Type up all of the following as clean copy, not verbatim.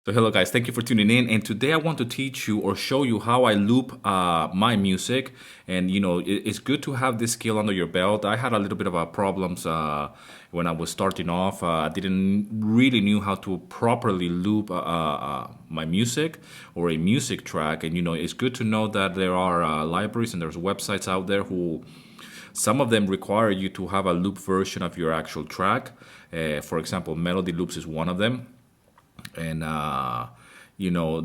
So hello guys, thank you for tuning in. And today I want to teach you or show you how I loop my music. And it's good to have this skill under your belt. I had a little bit of problems when I was starting off. I didn't really knew how to properly loop my music or a music track. And it's good to know that there are libraries and there's websites out there who some of them require you to have a loop version of your actual track. For example, Melody Loops is one of them, and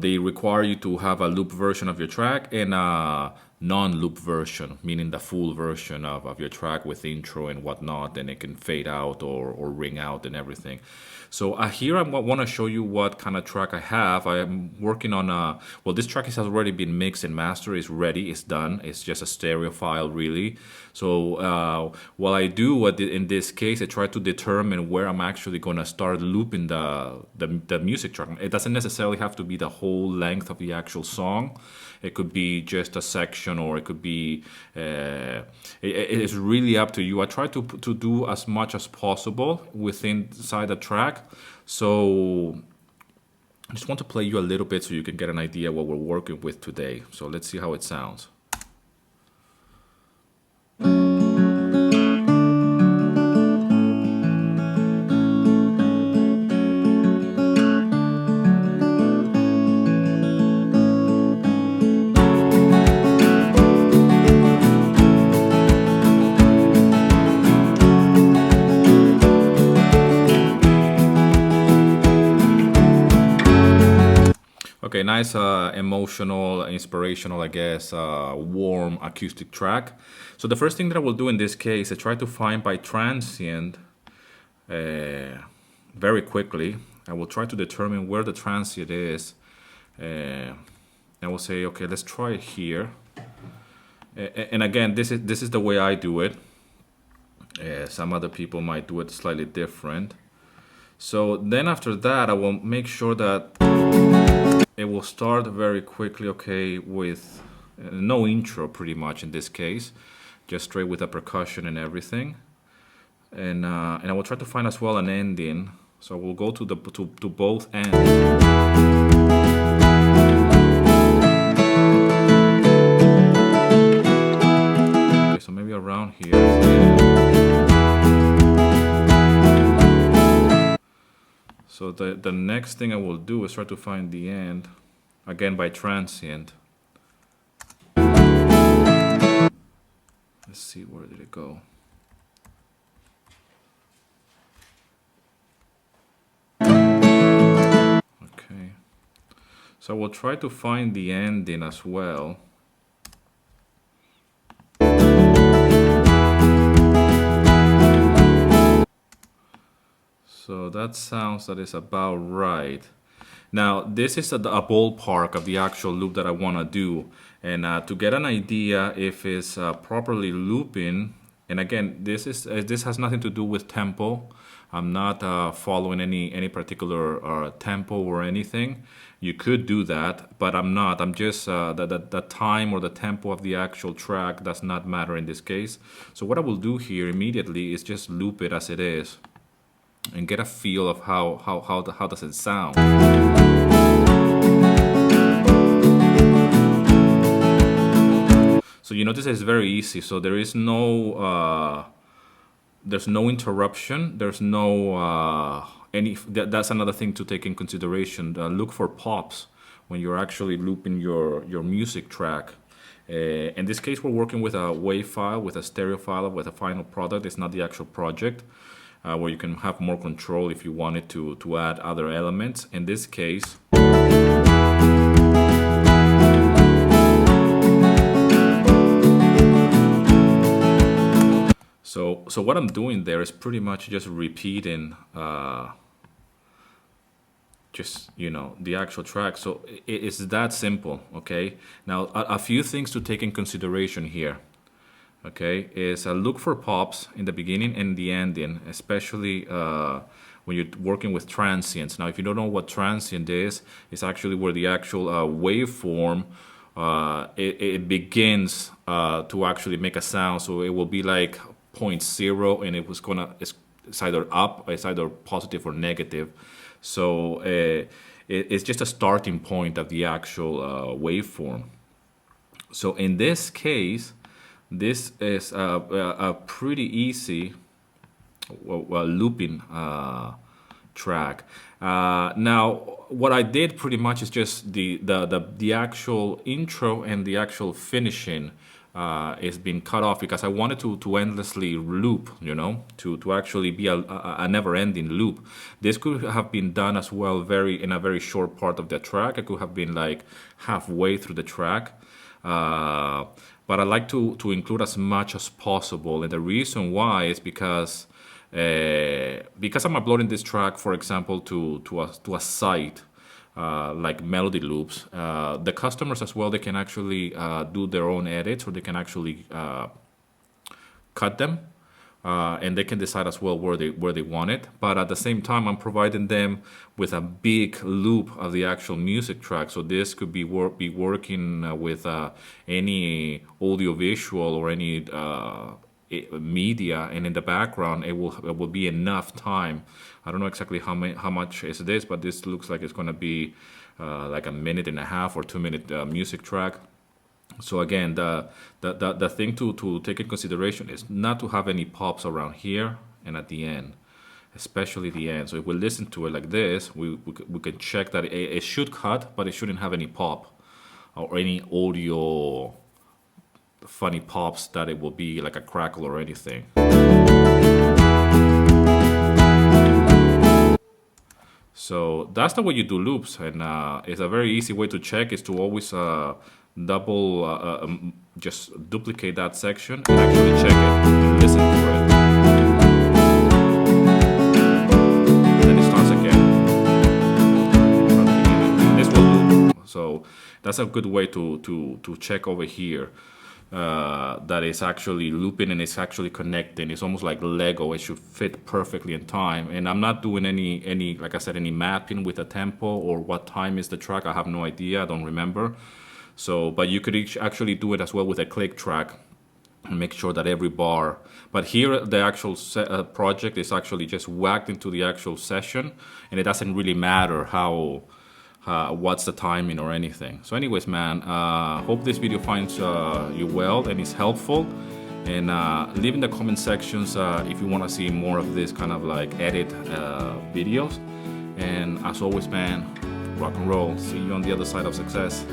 they require you to have a loop version of your track and a non-loop version, meaning the full version of your track with intro and whatnot, and it can fade out or ring out and everything. So here I want to show you what kind of track I have. I am working on this track has already been mixed and mastered. It's ready, it's done. It's just a stereo file really. So what I do in this case, I try to determine where I'm actually going to start looping the music track. It doesn't necessarily have to be the whole length of the actual song. It could be just a section, or it could be it is really up to you. I try to do as much as possible within inside the track. So I just want to play you a little bit so you can get an idea what we're working with today. So let's see how it sounds. Okay, nice, emotional, inspirational, I guess, warm acoustic track. So the first thing that I will do in this case, I try to find by transient very quickly. I will try to determine where the transient is. I will say, okay, let's try it here. And again, this is the way I do it. Some other people might do it slightly different. So then after that, I will make sure that it will start very quickly, okay, with no intro pretty much in this case, just straight with a percussion and everything. And I will try to find as well an ending. So we'll go to both ends. Okay, so maybe around here. So the next thing I will do is try to find the end, again by transient. Let's see, where did it go? Okay. So I will try to find the ending as well. So that sounds that is about right. Now this is a ballpark of the actual loop that I want to do, and to get an idea if it's properly looping. And again, this has nothing to do with tempo. I'm not following any particular tempo or anything. You could do that, but I'm not. I'm just the time or the tempo of the actual track does not matter in this case. So what I will do here immediately is just loop it as it is, and get a feel of how does it sound. So this is very easy. So there is there's no interruption. There's no that's another thing to take in consideration. Look for pops when you're actually looping your music track. In this case, we're working with a WAV file, with a stereo file, with a final product. It's not the actual project. Where you can have more control if you wanted to add other elements. In this case, so what I'm doing there is pretty much just repeating the actual track. So it's that simple. Okay, now a few things to take in consideration here. Okay, is look for pops in the beginning and the ending, especially when you're working with transients. Now, if you don't know what transient is, it's actually where the actual waveform it begins to actually make a sound. So it will be like 0.0, and it's either up, it's either positive or negative. So it's just a starting point of the actual waveform. So in this case, this is a pretty easy looping track. Now, what I did pretty much is just the actual intro and the actual finishing is being cut off because I wanted to endlessly loop, to actually be a never-ending loop. This could have been done as well in a very short part of the track. It could have been like halfway through the track. But I like to include as much as possible, and the reason why is because I'm uploading this track, for example, to a site like Melody Loops. The customers as well, they can actually do their own edits, or they can actually cut them, and they can decide as well where they want it. But at the same time, I'm providing them with a big loop of the actual music track. So this could be working with any audiovisual or any media, and in the background it will be enough time. I don't know exactly how much is this, but this looks like it's going to be like a minute and a half or 2-minute music track. So again, the thing to take in consideration is not to have any pops around here and at the end, especially the end. So if we listen to it like this, we can check that it should cut, but it shouldn't have any pop or any audio funny pops that it will be like a crackle or anything. So that's the way you do loops, and it's a very easy way to check is to always just duplicate that section and actually check it and listen for it. Then it starts again. This will loop. So that's a good way to check over here. That is actually looping and it's actually connecting. It's almost like Lego. It should fit perfectly in time. And I'm not doing any like I said, any mapping with a tempo or what time is the track. I have no idea. I don't remember. So, but you could actually do it as well with a click track and make sure that every bar. But here, the actual project is actually just whacked into the actual session, and it doesn't really matter what's the timing or anything. So anyways, man, hope this video finds you well and is helpful. And leave in the comment sections if you want to see more of this kind of like edit videos. And as always, man, rock and roll. See you on the other side of success.